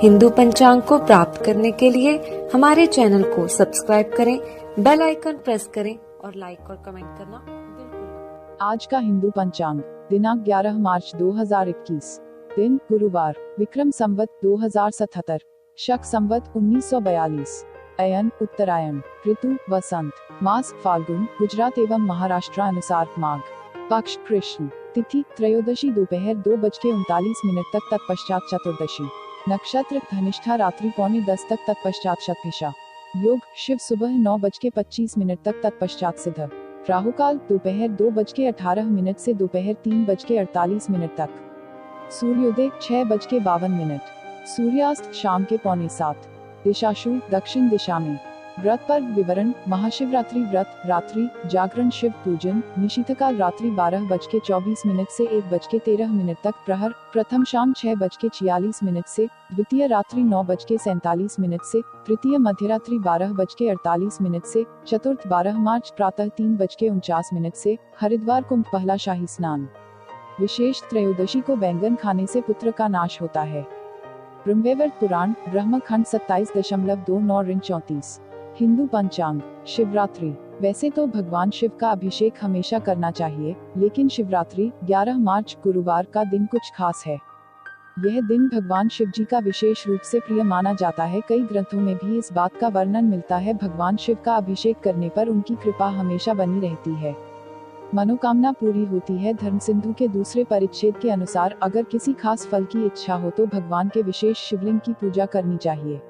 हिंदू पंचांग को प्राप्त करने के लिए हमारे चैनल को सब्सक्राइब करें, बेल आइकन प्रेस करें और लाइक और कमेंट करना बिल्कुल मत। आज का हिंदू पंचांग दिनांक 11 मार्च 2021, दिन गुरुवार, विक्रम संवत 2077, शक संवत 1942, अयन उत्तरायण, ऋतु वसंत, मास फाल्गुन, गुजरात एवं महाराष्ट्र अनुसार माघ, पक्ष कृष्ण, तिथि त्रयोदशी दोपहर 2:39 तक तत्पश्चात चतुर्दशी, नक्षत्र धनिष्ठा रात्रि 9:45 तक तत्पश्चात शतभिषा, योग शिव सुबह 9:25 तक तत्पश्चात सिद्ध, राहुकाल दोपहर 2:18 से दोपहर 3:48 तक, सूर्योदय 6:52, सूर्यास्त शाम के 6:45, दिशाशूल दक्षिण दिशा में। व्रत पर्व विवरण: महाशिवरात्रि व्रत, रात्रि जागरण, शिव पूजन, निशीथकाल रात्रि 12:24 से 1:13 तक, प्रहर प्रथम शाम 6:46 से, द्वितीय रात्रि 9:47 से, तृतीय मध्यरात्रि 12:48 से, चतुर्थ 12 मार्च प्रातः 3:49 से, हरिद्वार कुंभ पहला शाही स्नान। विशेष त्रयोदशी को बैंगन खाने से पुत्र का नाश होता है। ब्रह्मवैवर्त पुराण ब्रह्मखंड 27.29-34। हिंदू पंचांग शिवरात्रि। वैसे तो भगवान शिव का अभिषेक हमेशा करना चाहिए, लेकिन शिवरात्रि 11 मार्च गुरुवार का दिन कुछ खास है। यह दिन भगवान शिव जी का विशेष रूप से प्रिय माना जाता है। कई ग्रंथों में भी इस बात का वर्णन मिलता है। भगवान शिव का अभिषेक करने पर उनकी कृपा हमेशा बनी रहती है, मनोकामना पूरी होती है। धर्म सिंधु के दूसरे परिच्छेद के अनुसार अगर किसी खास फल की इच्छा हो तो भगवान के विशेष शिवलिंग की पूजा करनी चाहिए।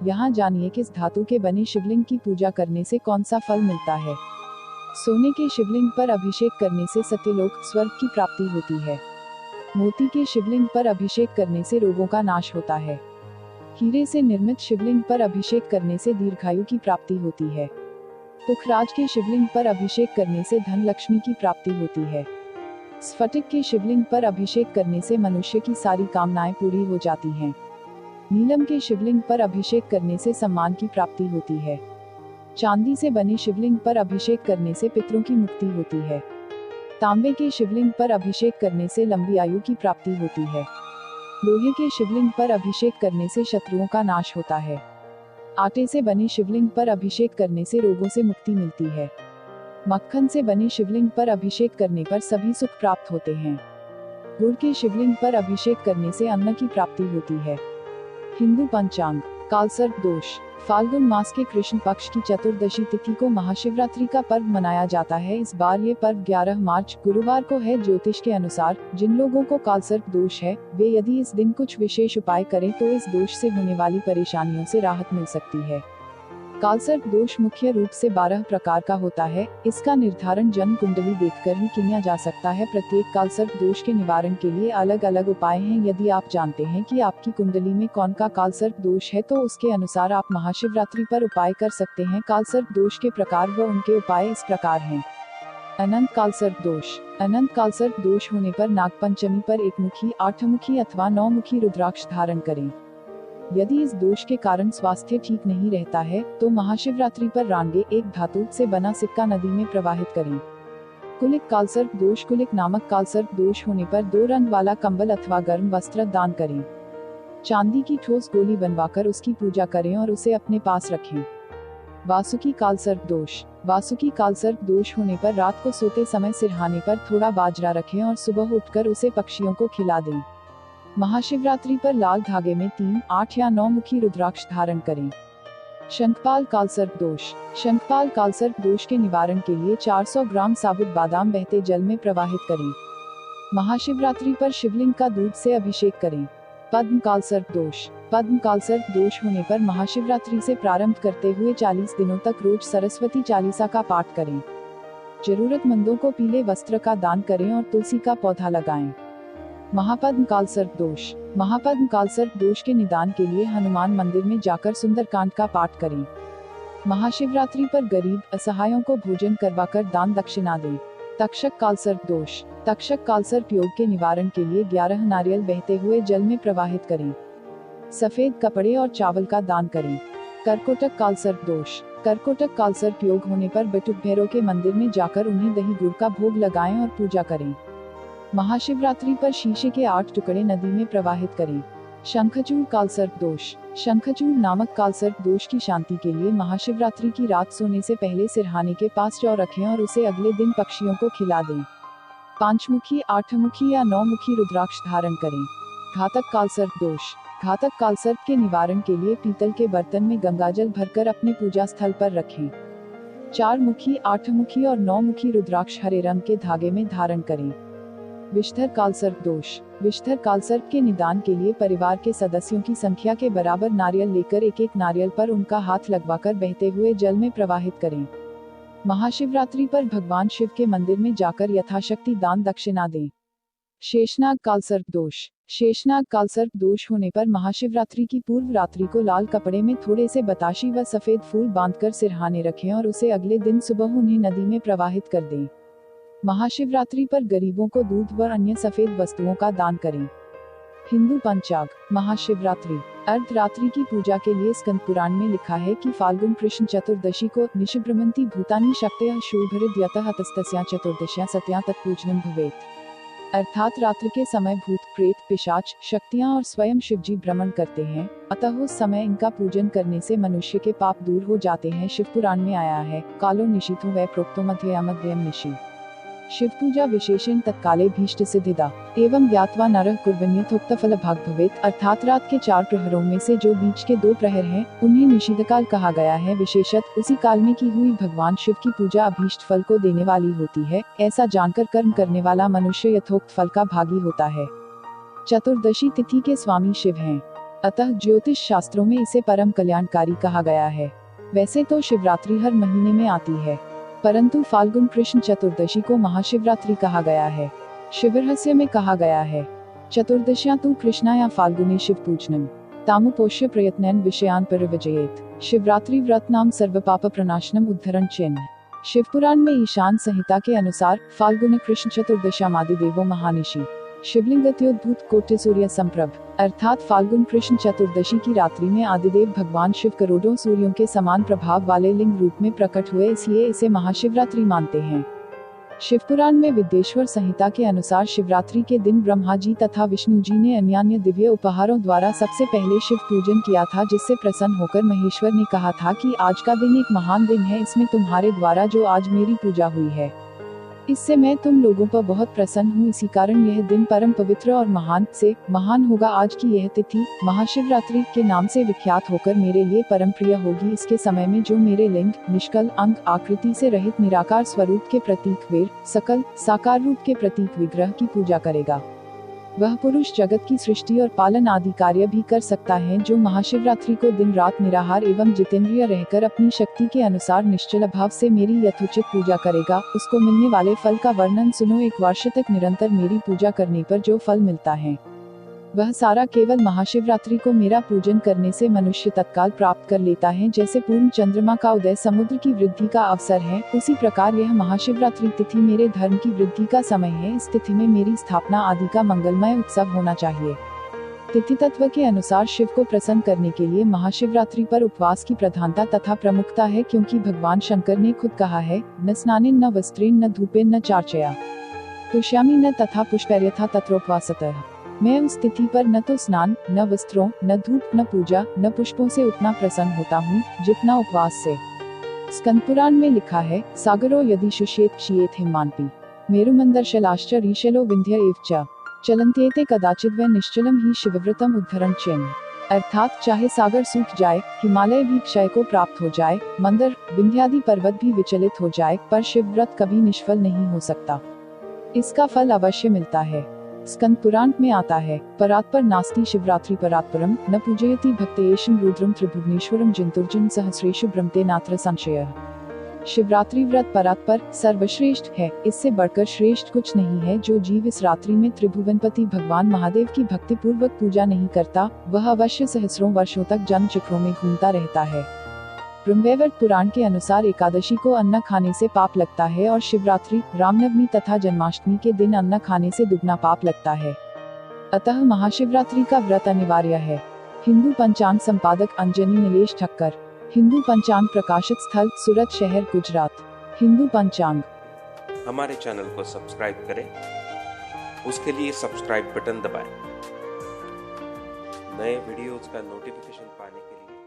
यहाँ जानिए किस धातु के बने शिवलिंग की पूजा करने से कौन सा फल मिलता है। सोने के शिवलिंग पर अभिषेक करने से सत्यलोक स्वर्ग की प्राप्ति होती है। मोती के शिवलिंग पर अभिषेक करने से रोगों का नाश होता है। हीरे से निर्मित शिवलिंग पर अभिषेक करने से दीर्घायु की प्राप्ति होती है। पुखराज के शिवलिंग पर अभिषेक करने से धन लक्ष्मी की प्राप्ति होती है। स्फटिक के शिवलिंग पर अभिषेक करने से मनुष्य की सारी कामनाएं पूरी हो जाती हैं। नीलम के शिवलिंग पर अभिषेक करने से सम्मान की प्राप्ति होती है। चांदी से बने शिवलिंग पर अभिषेक करने से पितरों की मुक्ति होती है। तांबे के शिवलिंग पर अभिषेक करने से लंबी आयु की प्राप्ति होती है। लोहे के शिवलिंग पर अभिषेक करने से शत्रुओं का नाश होता है। आटे से बने शिवलिंग पर अभिषेक करने से रोगों से मुक्ति मिलती है। मक्खन से बने शिवलिंग पर अभिषेक करने पर सभी सुख प्राप्त होते हैं। गुड़ के शिवलिंग पर अभिषेक करने से अन्न की प्राप्ति होती है। हिंदू पंचांग कालसर्प दोष। फाल्गुन मास के कृष्ण पक्ष की चतुर्दशी तिथि को महाशिवरात्रि का पर्व मनाया जाता है। इस बार ये पर्व 11 मार्च गुरुवार को है। ज्योतिष के अनुसार जिन लोगों को कालसर्प दोष है, वे यदि इस दिन कुछ विशेष उपाय करें तो इस दोष से होने वाली परेशानियों से राहत मिल सकती है। कालसर्प दोष मुख्य रूप से 12 प्रकार का होता है। इसका निर्धारण जन्म कुंडली देखकर ही किया जा सकता है। प्रत्येक कालसर्प दोष के निवारण के लिए अलग अलग उपाय हैं। यदि आप जानते हैं कि आपकी कुंडली में कौन का कालसर्प दोष है तो उसके अनुसार आप महाशिवरात्रि पर उपाय कर सकते हैं। कालसर्प दोष के प्रकार व उनके उपाय इस प्रकार हैं। अनंत कालसर्प दोष। अनंत कालसर्प दोष होने पर नागपंचमी पर 1 मुखी, 8 मुखी अथवा 9 मुखी रुद्राक्ष धारण करें। यदि इस दोष के कारण स्वास्थ्य ठीक नहीं रहता है तो महाशिवरात्रि पर रांगे एक धातु से बना सिक्का नदी में प्रवाहित करें। कुलिक कालसर्प दोष। कुलिक नामक कालसर्प दोष होने पर 2 रंग वाला कंबल अथवा गर्म वस्त्र दान करें। चांदी की ठोस गोली बनवाकर उसकी पूजा करें और उसे अपने पास रखें। वासुकी कालसर्प दोष। वासुकी कालसर्प दोष होने पर रात को सोते समय सिरहाने पर थोड़ा बाजरा रखें और सुबह उठकर उसे पक्षियों को खिला दें। महाशिवरात्रि पर लाल धागे में 3, 8 या 9 मुखी रुद्राक्ष धारण करें। शंखपाल कालसर्प दोष। शंखपाल कालसर्प दोष के निवारण के लिए 400 ग्राम साबुत बादाम बहते जल में प्रवाहित करें। महाशिवरात्रि पर शिवलिंग का दूध से अभिषेक करें। पद्म कालसर्प दोष। पद्म कालसर्प दोष होने पर महाशिवरात्रि से प्रारंभ करते हुए 40 दिनों तक रोज सरस्वती चालीसा का पाठ करें। जरूरतमंदों को पीले वस्त्र का दान करें और तुलसी का पौधा लगाएं। महापद्म कालसर्प दोष। महापद्म कालसर्प दोष के निदान के लिए हनुमान मंदिर में जाकर सुंदरकांड का पाठ करें। महाशिवरात्रि पर गरीब असहायों को भोजन करवाकर दान दक्षिणा दें। तक्षक कालसर्प दोष। तक्षक कालसर्प योग के निवारण के लिए 11 नारियल बहते हुए जल में प्रवाहित करें। सफेद कपड़े और चावल का दान करें। कर्कोटक कालसर्प दोष। कर्कोटक कालसर्प योग होने पर बटुक भैरव के मंदिर में जाकर उन्हें दही गुड़ का भोग लगाएं और पूजा करें। महाशिवरात्रि पर शीशे के 8 टुकड़े नदी में प्रवाहित करें। शंखचूड़ कालसर्प दोष। शंखचूड़ नामक कालसर्प दोष की शांति के लिए महाशिवरात्रि की रात सोने से पहले सिरहाने के पास जौ रखें और उसे अगले दिन पक्षियों को खिला दें। 5मुखी, 8मुखी या 9मुखी रुद्राक्ष धारण करें। घातक कालसर्प दोष। घातक कालसर्प के निवारण के लिए पीतल के बर्तन में गंगाजल भरकर अपने पूजा स्थल पर रखें। 4मुखी, 8मुखी और 9मुखी रुद्राक्ष हरे रंग के धागे में धारण करें। विषधर कालसर्प दोष। विषधर कालसर्प के निदान के लिए परिवार के सदस्यों की संख्या के बराबर नारियल लेकर एक नारियल पर उनका हाथ लगवाकर बहते हुए जल में प्रवाहित करें। महाशिवरात्रि पर भगवान शिव के मंदिर में जाकर यथाशक्ति दान दक्षिणा दें। शेषनाग कालसर्प दोष। शेषनाग कालसर्प दोष होने पर महाशिवरात्रि की पूर्व रात्रि को लाल कपड़े में थोड़े से बताशी व सफेद फूल बांधकर सिरहाने रखें और उसे अगले दिन सुबह उन्हें नदी में प्रवाहित कर दें। महाशिवरात्रि पर गरीबों को दूध व अन्य सफेद वस्तुओं का दान करें। हिंदू पंचांग। महाशिवरात्रि अर्धरात्रि की पूजा के लिए स्कंद पुराण में लिखा है कि फाल्गुन कृष्ण चतुर्दशी को निशिभ्रमंती भूतानि शक्तयः शूभहृदयतः हतस्तस्यां चतुर्दश्यां सत्यां तत्पूजनम भवेत्। अर्थात रात्रि के समय भूत, प्रेत, पिशाच, शक्तियां और स्वयं शिवजी भ्रमण करते हैं, अतः उस समय इनका पूजन करने से मनुष्य के पाप दूर हो जाते हैं। शिव पुराण में आया है, कालो निशीथो वै प्रोक्तो मध्ययामद्वयम् निशि। शिव पूजा विशेषण तत्काले भीष्ट सिद्धिदा एवं ज्ञात्वा नरः कुर्वन्यथोक्त फल भाग भवेत्। अर्थात रात के 4 प्रहरों में से जो बीच के 2 प्रहर हैं, उन्हें निषिद्धकाल कहा गया है। विशेषत उसी काल में की हुई भगवान शिव की पूजा अभीष्ट फल को देने वाली होती है। ऐसा जानकर कर्म करने वाला मनुष्य यथोक्त फल का भागी होता है। चतुर्दशी तिथि के स्वामी शिव हैं, अतः ज्योतिष शास्त्रों में इसे परम कल्याणकारी कहा गया है। वैसे तो शिवरात्रि हर महीने में आती है, परंतु फाल्गुन कृष्ण चतुर्दशी को महाशिवरात्रि कहा गया है। शिवरहस्य में कहा गया है, चतुर्दश्यां तु कृष्णाया फाल्गुने शिव पूजनम तामुपोष्य प्रयत्नन विषयान परिविजयेत। शिवरात्रि व्रत नाम सर्व पाप प्रनाशनम उद्धरण चिन्ह। शिवपुराण में ईशान संहिता के अनुसार फाल्गुन कृष्ण चतुर्दश्याम आदिदेवो महानिशि शिवलिंगत्योद्भूत कोटि सूर्य संप्रभ। अर्थात फाल्गुन कृष्ण चतुर्दशी की रात्रि में आदिदेव भगवान शिव करोड़ों सूर्यों के समान प्रभाव वाले लिंग रूप में प्रकट हुए, इसलिए इसे महाशिवरात्रि मानते हैं। शिवपुराण में विद्येश्वर संहिता के अनुसार शिवरात्रि के दिन ब्रह्मा जी तथा विष्णु जी ने अन्यान्य दिव्य उपहारों द्वारा सबसे पहले शिव पूजन किया था, जिससे प्रसन्न होकर महेश्वर ने कहा था कि आज का दिन एक महान दिन है, इसमें तुम्हारे द्वारा जो आज मेरी पूजा हुई है, इससे मैं तुम लोगों पर बहुत प्रसन्न हूँ। इसी कारण यह दिन परम पवित्र और महान से महान होगा। आज की यह तिथि महाशिवरात्रि के नाम से विख्यात होकर मेरे लिए परम प्रिय होगी। इसके समय में जो मेरे लिंग, निष्कल, अंग, आकृति से रहित निराकार स्वरूप के प्रतीक वीर, सकल साकार रूप के प्रतीक विग्रह की पूजा करेगा, वह पुरुष जगत की सृष्टि और पालन आदि कार्य भी कर सकता है। जो महाशिवरात्रि को दिन रात निराहार एवं जितेंद्रिय रहकर अपनी शक्ति के अनुसार निश्चल भाव से मेरी यथोचित पूजा करेगा, उसको मिलने वाले फल का वर्णन सुनो। 1 वर्ष तक निरंतर मेरी पूजा करने पर जो फल मिलता है, वह सारा केवल महाशिवरात्रि को मेरा पूजन करने से मनुष्य तत्काल प्राप्त कर लेता है। जैसे पूर्ण चंद्रमा का उदय समुद्र की वृद्धि का अवसर है, उसी प्रकार यह महाशिवरात्रि तिथि मेरे धर्म की वृद्धि का समय है। इस तिथि में मेरी स्थापना आदि का मंगलमय उत्सव होना चाहिए। तिथि तत्व के अनुसार शिव को प्रसन्न करने के लिए महाशिवरात्रि पर उपवास की प्रधानता तथा प्रमुखता है, क्योंकि भगवान शंकर ने खुद कहा है, न स्नानेन न वस्त्रेण न धूपेन न चार्चया तुष्यामि न तथा पुष्पैर्यथा तत्रोपवासतः। मैं उस तिथि पर न तो स्नान, न वस्त्रों, न धूप, न पूजा, न पुष्पों से उतना प्रसन्न होता हूँ जितना उपवास से। स्कंद पुराण में लिखा है, सागरो यदि शुष्येत क्षीयेत हिमांपि मेरुमंदर शलाश्च ऋषलो विंध्य एव च चलन्त्येते कदाचिद व निश्चलम ही शिवव्रतम उद्धरण चिन्ह। अर्थात चाहे सागर सूख जाए, हिमालय भी क्षय को प्राप्त हो जाए, मंदर, विंध्यादि पर्वत भी विचलित हो जाए, पर शिव व्रत कभी निष्फल नहीं हो सकता, इसका फल अवश्य मिलता है। स्कंद पुराण में आता है, परात्पर नास्ति शिवरात्रि परात्परम न पूजयति भक्तेशं रुद्रम त्रिभुवनेश्वरम जिंतुर्जन सहस्रेषु भ्रमते नात्र संशयः। शिवरात्रि व्रत परात्पर सर्वश्रेष्ठ है, इससे बढ़कर श्रेष्ठ कुछ नहीं है। जो जीव इस रात्रि में त्रिभुवनपति भगवान महादेव की भक्ति पूर्वक पूजा नहीं करता, वह अवश्य सहस्रों वर्षों तक जन्म चक्रों में घूमता रहता है। ब्रह्मवैवर्त पुराण के अनुसार एकादशी को अन्न खाने से पाप लगता है और शिवरात्रि, रामनवमी तथा जन्माष्टमी के दिन अन्न खाने से दुगना पाप लगता है। अतः महाशिवरात्रि का व्रत अनिवार्य है। हिंदू पंचांग संपादक अंजनी नीलेश ठक्कर। हिंदू पंचांग प्रकाशित स्थल सूरत शहर गुजरात। हिंदू पंचांग। हमारे चैनल को सब्सक्राइब करें, उसके लिए सब्सक्राइब बटन दबाएं। नए वीडियोज़ का नोटिफिकेशन पाने के लिए